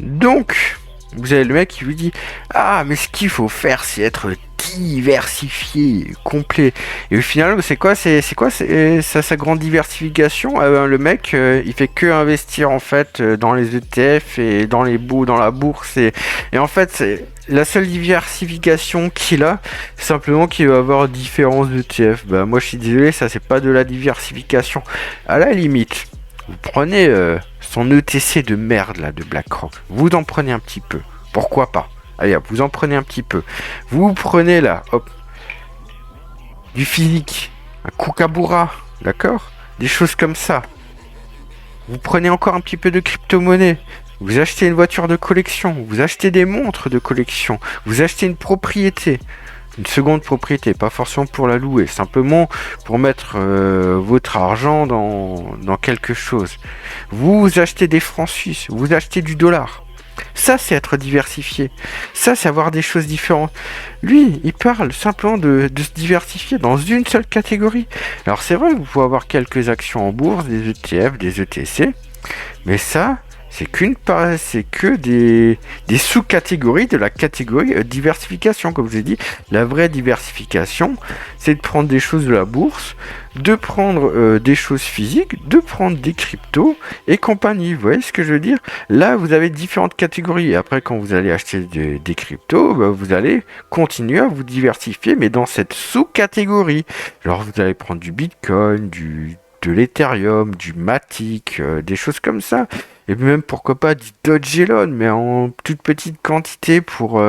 Donc, vous avez le mec qui vous dit « Ah, mais ce qu'il faut faire, c'est être diversifié, complet. » Et au final, c'est quoi sa grande diversification? Le mec, il fait que investir en fait dans les ETF et dans la bourse. Et en fait, c'est la seule diversification qu'il a, c'est simplement qu'il va avoir différents ETF. Bah, moi, je suis désolé, ça, c'est pas de la diversification. À la limite, vous prenez son ETC de merde là de BlackRock. Vous en prenez un petit peu. Pourquoi pas? Allez hop, vous en prenez un petit peu. Vous prenez là, hop, du physique, un Kookaburra, d'accord? Des choses comme ça. Vous prenez encore un petit peu de crypto-monnaie. Vous achetez une voiture de collection. Vous achetez des montres de collection. Vous achetez une propriété. Une seconde propriété, pas forcément pour la louer, simplement pour mettre votre argent dans quelque chose. Vous achetez des francs suisses, vous achetez du dollar. Ça, c'est être diversifié. Ça, c'est avoir des choses différentes. Lui, il parle simplement de se diversifier dans une seule catégorie. Alors, c'est vrai que vous pouvez avoir quelques actions en bourse, des ETF, des ETC, mais ça, c'est que des sous-catégories de la catégorie diversification. Comme je vous ai dit, la vraie diversification, c'est de prendre des choses de la bourse, de prendre des choses physiques, de prendre des cryptos et compagnie. Vous voyez ce que je veux dire? Là, vous avez différentes catégories. Et après, quand vous allez acheter des cryptos, bah, vous allez continuer à vous diversifier, mais dans cette sous-catégorie. Alors, vous allez prendre du Bitcoin, de l'Ethereum, du Matic, des choses comme ça. Et même, pourquoi pas, du Dogecoin, mais en toute petite quantité pour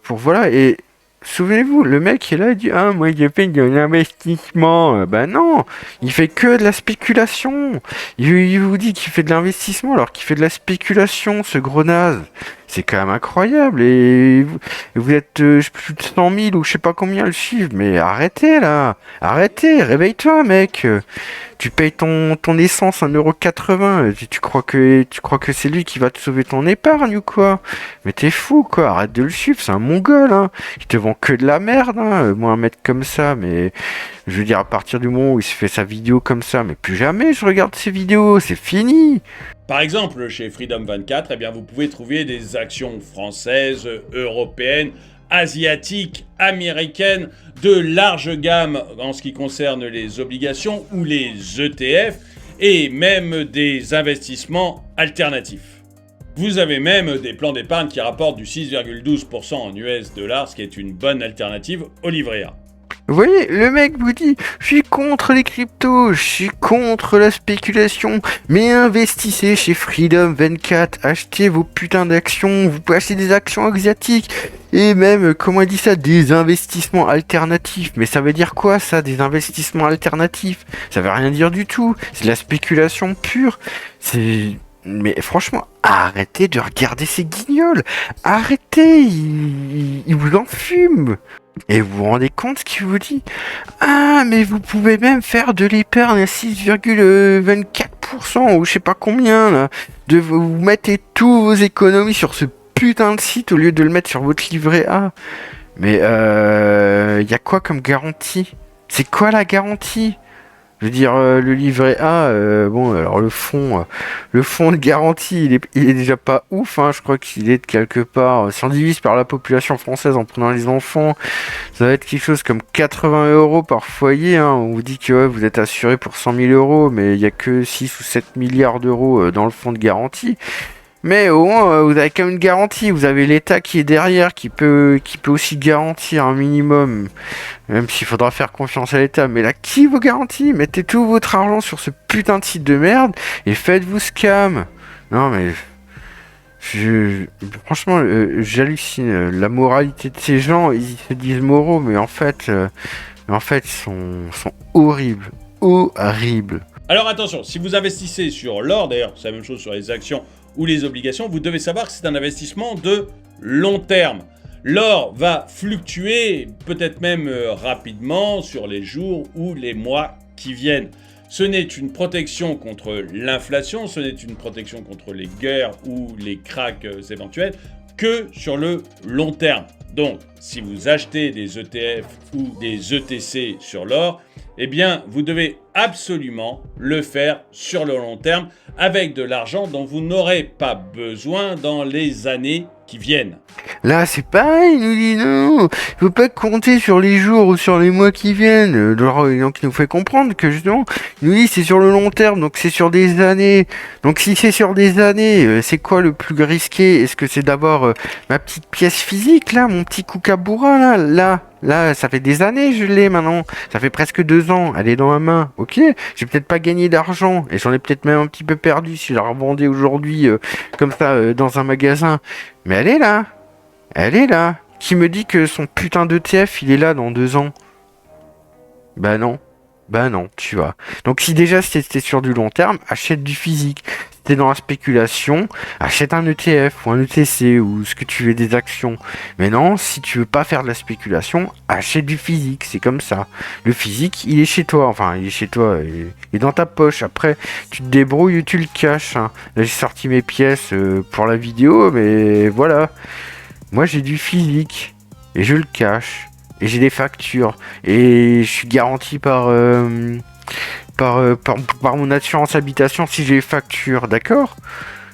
voilà. Et souvenez-vous, le mec est là, il dit ah moi j'ai fait de l'investissement. Ben non, il fait que de la spéculation. Il vous dit qu'il fait de l'investissement alors qu'il fait de la spéculation, ce gros naze. C'est quand même incroyable. Et vous êtes plus de 100 000 ou je sais pas combien le chiffre, mais arrêtez là, arrêtez, réveille-toi mec. Tu payes ton essence 1,80 €. Tu crois que c'est lui qui va te sauver ton épargne ou quoi? Mais t'es fou quoi, arrête de le suivre, c'est un mongol hein. Il te vend que de la merde hein. Moi un mec comme ça, mais je veux dire à partir du moment où il se fait sa vidéo comme ça, mais plus jamais je regarde ses vidéos, c'est fini. Par exemple, chez Freedom 24, eh bien, vous pouvez trouver des actions françaises, européennes, asiatiques, américaines, de large gamme en ce qui concerne les obligations ou les ETF, et même des investissements alternatifs. Vous avez même des plans d'épargne qui rapportent du 6,12% en US dollars, ce qui est une bonne alternative au livret A. Vous voyez, le mec vous dit, je suis contre les cryptos, je suis contre la spéculation, mais investissez chez Freedom 24, achetez vos putains d'actions, vous pouvez acheter des actions asiatiques, et même, comment il dit ça, des investissements alternatifs. Mais ça veut dire quoi ça, des investissements alternatifs? Ça veut rien dire du tout, c'est de la spéculation pure, Mais franchement, arrêtez de regarder ces guignols, arrêtez, il vous en fume. Et vous vous rendez compte ce qu'il vous dit? Ah, mais vous pouvez même faire de l'épargne à 6,24% ou je sais pas combien là. Vous mettez tous vos économies sur ce putain de site au lieu de le mettre sur votre livret A. Mais y a quoi comme garantie? C'est quoi la garantie? Je veux dire, le livret A, bon, alors le fonds de garantie, il est déjà pas ouf, hein, je crois qu'il est de quelque part, si on divise par la population française en prenant les enfants, ça va être quelque chose comme 80 euros par foyer, hein. On vous dit que ouais, vous êtes assuré pour 100 000 euros, mais il y a que 6 ou 7 milliards d'euros dans le fonds de garantie. Mais au moins, vous avez quand même une garantie. Vous avez l'État qui est derrière, qui peut aussi garantir un minimum. Même s'il faudra faire confiance à l'État. Mais là, qui vous garantit? Mettez tout votre argent sur ce putain de site de merde et faites-vous scam. Non mais... franchement, j'hallucine. La moralité de ces gens, ils se disent moraux, mais en fait, ils sont horribles. Horribles. Alors attention, si vous investissez sur l'or, d'ailleurs c'est la même chose sur les actions ou les obligations, vous devez savoir que c'est un investissement de long terme. L'or va fluctuer peut-être même rapidement sur les jours ou les mois qui viennent. Ce n'est une protection contre l'inflation, ce n'est une protection contre les guerres ou les cracks éventuels que sur le long terme. Donc, si vous achetez des ETF ou des ETC sur l'or, eh bien, vous devez absolument le faire sur le long terme avec de l'argent dont vous n'aurez pas besoin dans les années qui viennent. Là, c'est pareil, il nous dit non, il faut pas compter sur les jours ou sur les mois qui viennent. Donc, il nous fait comprendre que justement, il nous dit c'est sur le long terme, donc c'est sur des années. Donc, si c'est sur des années, c'est quoi le plus risqué? Est-ce que c'est d'abord ma petite pièce physique, là, mon petit Kookaburra, là, ça fait des années je l'ai maintenant. Ça fait presque 2 ans, elle est dans ma main. Ok, j'ai peut-être pas gagné d'argent et j'en ai peut-être même un petit peu perdu si je la revendais aujourd'hui comme ça dans un magasin. Mais elle est là. Elle est là. Qui me dit que son putain d'ETF, il est là dans 2 ans? Bah non. Bah non, tu vois. Donc si déjà c'était sur du long terme, achète du physique. Si t'es dans la spéculation, achète un ETF ou un ETC ou ce que tu veux, des actions. Mais non, si tu veux pas faire de la spéculation, achète du physique, c'est comme ça. Le physique, il est chez toi. Enfin, il est chez toi, il est dans ta poche. Après, tu te débrouilles, tu le caches, hein. Là, j'ai sorti mes pièces pour la vidéo, mais voilà. Moi, j'ai du physique et je le cache. Et j'ai des factures. Et je suis garanti par mon assurance habitation si j'ai les factures, d'accord?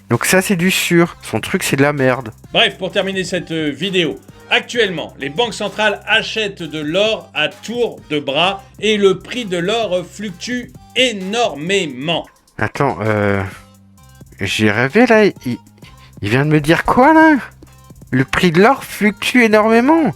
Donc ça, c'est du sûr. Son truc, c'est de la merde. Bref, pour terminer cette vidéo, actuellement, les banques centrales achètent de l'or à tour de bras et le prix de l'or fluctue énormément. Attends, j'ai rêvé là. Il vient de me dire quoi là? Le prix de l'or fluctue énormément.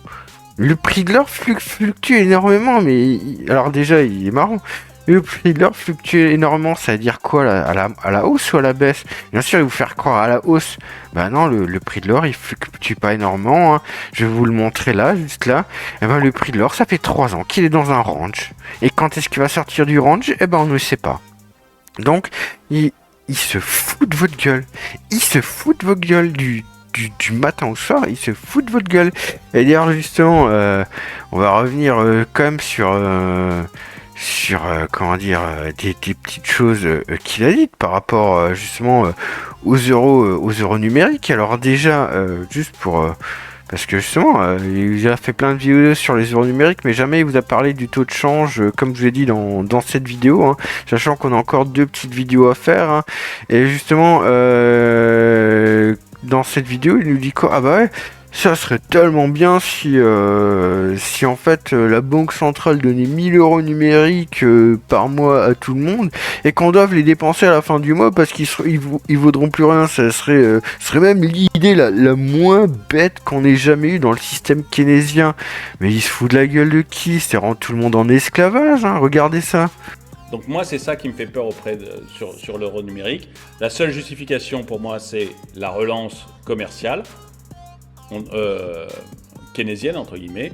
Le prix de l'or fluctue énormément, mais alors déjà il est marrant. Le prix de l'or fluctue énormément, ça veut dire quoi là, à la hausse ou à la baisse? Bien sûr, il va vous faire croire à la hausse. Bah non, le prix de l'or il fluctue pas énormément, hein. Je vais vous le montrer là, juste là. Et ben le prix de l'or, ça fait 3 ans qu'il est dans un range. Et quand est-ce qu'il va sortir du range? Eh ben on ne sait pas. Donc il se fout de votre gueule. Il se fout de votre gueule du matin au soir, il se fout de votre gueule. Et d'ailleurs, justement, on va revenir quand même sur comment dire, des petites choses qu'il a dites par rapport justement aux euros numériques. Alors déjà, juste pour... parce que justement, il a fait plein de vidéos sur les euros numériques, mais jamais il vous a parlé du taux de change, comme je vous ai dit dans cette vidéo, hein, sachant qu'on a encore 2 petites vidéos à faire. Hein. Et justement, dans cette vidéo, il nous dit quoi? Ah bah ouais, ça serait tellement bien si en fait la banque centrale donnait 1000 euros numériques par mois à tout le monde et qu'on doive les dépenser à la fin du mois parce qu'ils vaudront plus rien. Ça serait même l'idée la moins bête qu'on ait jamais eue dans le système keynésien. Mais il se fout de la gueule de qui? C'est rendre tout le monde en esclavage, hein. Regardez ça. Donc moi, c'est ça qui me fait peur sur l'euro numérique. La seule justification pour moi, c'est la relance commerciale, keynésienne, entre guillemets.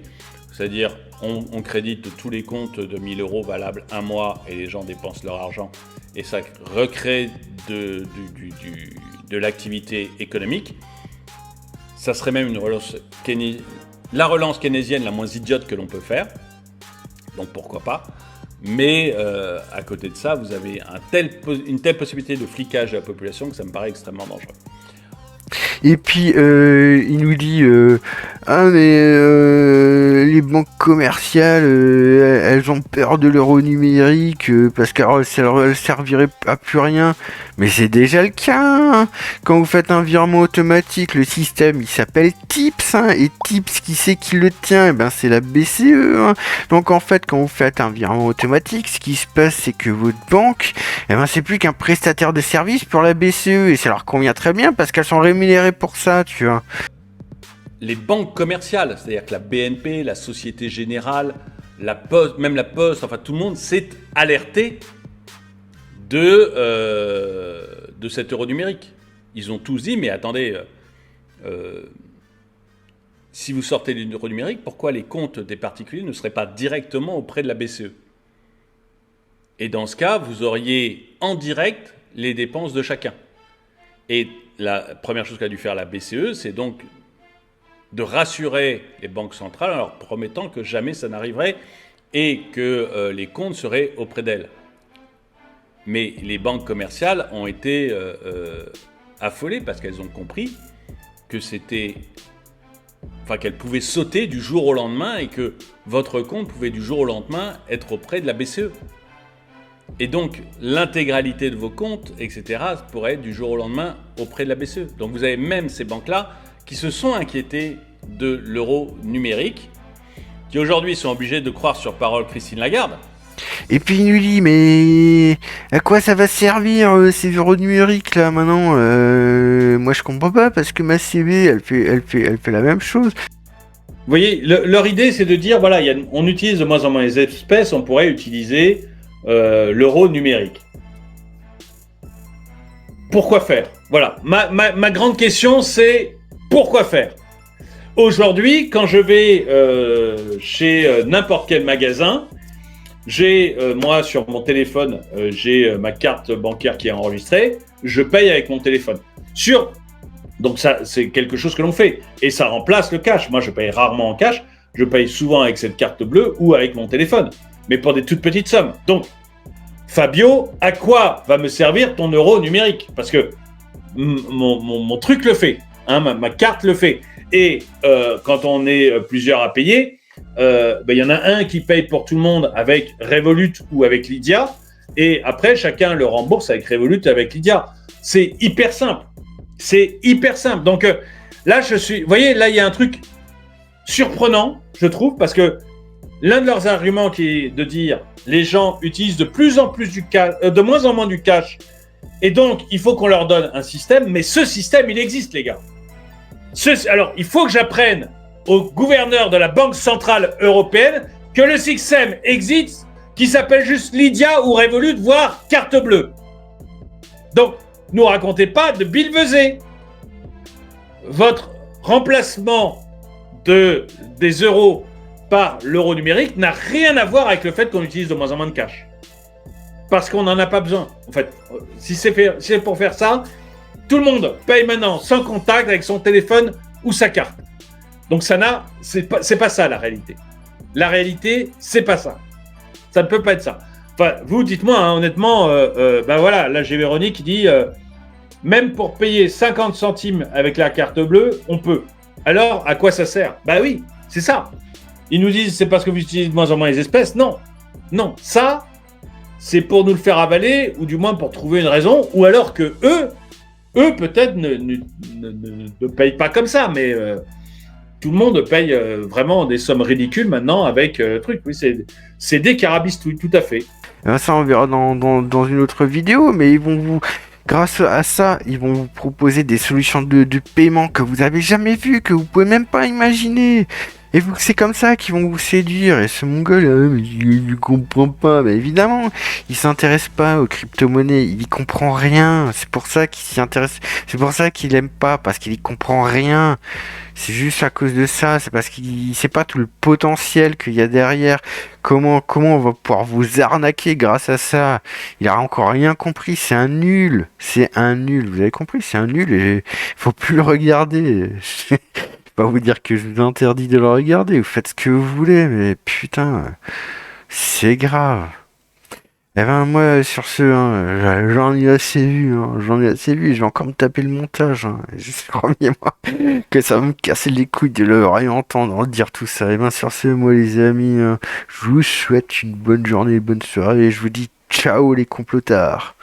C'est-à-dire, on crédite tous les comptes de 1000 euros valables un mois et les gens dépensent leur argent. Et ça recrée de l'activité économique. Ça serait même une relance la relance keynésienne la moins idiote que l'on peut faire. Donc pourquoi pas. Mais à côté de ça, vous avez une telle possibilité de flicage de la population que ça me paraît extrêmement dangereux. Et puis, il nous dit ah, mais les banques commerciales, elles ont peur de l'euro numérique parce qu'elles serviraient à plus rien. Mais c'est déjà le cas, hein. Quand vous faites un virement automatique, le système il s'appelle TIPS, hein, et TIPS, qui c'est qui le tient? Eh ben, c'est la BCE, hein. Donc en fait, quand vous faites un virement automatique, ce qui se passe, c'est que votre banque, eh ben, c'est plus qu'un prestataire de service pour la BCE, et ça leur convient très bien parce qu'elles sont rémunérées pour ça, tu vois. Les banques commerciales, c'est-à-dire que la BNP, la Société Générale, la Poste, même la Poste, enfin tout le monde s'est alerté de cet euro numérique. Ils ont tous dit, mais attendez, si vous sortez de l'euro numérique, pourquoi les comptes des particuliers ne seraient pas directement auprès de la BCE? Et dans ce cas, vous auriez en direct les dépenses de chacun. Et la première chose qu'a dû faire la BCE, c'est donc de rassurer les banques centrales en leur promettant que jamais ça n'arriverait et que les comptes seraient auprès d'elles. Mais les banques commerciales ont été affolées parce qu'elles ont compris que qu'elles pouvaient sauter du jour au lendemain et que votre compte pouvait du jour au lendemain être auprès de la BCE. Et donc, l'intégralité de vos comptes, etc., pourrait être du jour au lendemain auprès de la BCE. Donc, vous avez même ces banques-là qui se sont inquiétés de l'euro numérique, qui aujourd'hui sont obligés de croire sur parole Christine Lagarde. Et puis il nous dit, mais à quoi ça va servir ces euros numériques là maintenant? Moi je comprends pas parce que ma CB elle fait la même chose. Vous voyez, leur idée c'est de dire, voilà, on utilise de moins en moins les espèces, on pourrait utiliser l'euro numérique. Pourquoi faire? Voilà, ma grande question c'est pourquoi faire? Aujourd'hui, quand je vais chez n'importe quel magasin, j'ai, moi, sur mon téléphone, j'ai ma carte bancaire qui est enregistrée, je paye avec mon téléphone. Donc ça, c'est quelque chose que l'on fait. Et ça remplace le cash. Moi, je paye rarement en cash, je paye souvent avec cette carte bleue ou avec mon téléphone, mais pour des toutes petites sommes. Donc, Fabio, à quoi va me servir ton euro numérique? Parce que mon truc le fait, hein, ma carte le fait. Et quand on est plusieurs à payer, y en a un qui paye pour tout le monde avec Revolut ou avec Lydia, et après chacun le rembourse avec Revolut et avec Lydia. C'est hyper simple. C'est hyper simple. Donc là, vous voyez, là il y a un truc surprenant, je trouve, parce que l'un de leurs arguments qui est de dire les gens utilisent de plus en plus de moins en moins du cash, et donc il faut qu'on leur donne un système, mais ce système il existe, les gars. Alors il faut que j'apprenne au gouverneur de la Banque Centrale Européenne que le système existe, qui s'appelle juste Lydia ou Revolut, voire carte bleue. Donc, nous racontez pas de billevesée. Votre remplacement des euros par l'euro numérique n'a rien à voir avec le fait qu'on utilise de moins en moins de cash. Parce qu'on n'en a pas besoin. En fait, si c'est pour faire ça, tout le monde paye maintenant sans contact avec son téléphone ou sa carte. Donc c'est pas ça la réalité. La réalité, c'est pas ça. Ça ne peut pas être ça. Enfin, vous dites-moi, hein, honnêtement, voilà, là j'ai Véronique qui dit, même pour payer 50 centimes avec la carte bleue, on peut. Alors, à quoi ça sert? Bah oui, c'est ça. Ils nous disent, c'est parce que vous utilisez de moins en moins les espèces. Non, ça, c'est pour nous le faire avaler, ou du moins pour trouver une raison, ou alors que eux peut-être ne payent pas comme ça, mais tout le monde paye vraiment des sommes ridicules maintenant avec truc. Oui, c'est des carabistouilles, tout à fait. Ça, on verra dans une autre vidéo, mais grâce à ça, ils vont vous proposer des solutions de paiement que vous avez jamais vues, que vous pouvez même pas imaginer. Et c'est comme ça qu'ils vont vous séduire. Et ce mongol, il comprend pas. Mais évidemment, il s'intéresse pas aux crypto-monnaies. Il y comprend rien. C'est pour ça qu'il s'y intéresse. C'est pour ça qu'il aime pas, parce qu'il y comprend rien. C'est juste à cause de ça. C'est parce qu'il sait pas tout le potentiel qu'il y a derrière. Comment on va pouvoir vous arnaquer grâce à ça? Il a encore rien compris. C'est un nul. Vous avez compris? C'est un nul et faut plus le regarder. Pas vous dire que je vous interdis de le regarder, vous faites ce que vous voulez, mais putain, c'est grave. Eh ben moi sur ce, hein, j'en ai assez vu, j'en ai assez vu, je vais encore me taper le montage, croyez-moi que ça va me casser les couilles de le rien entendre dire tout ça. Et ben sur ce, moi les amis, je vous souhaite une bonne journée, une bonne soirée, et je vous dis ciao les complotards.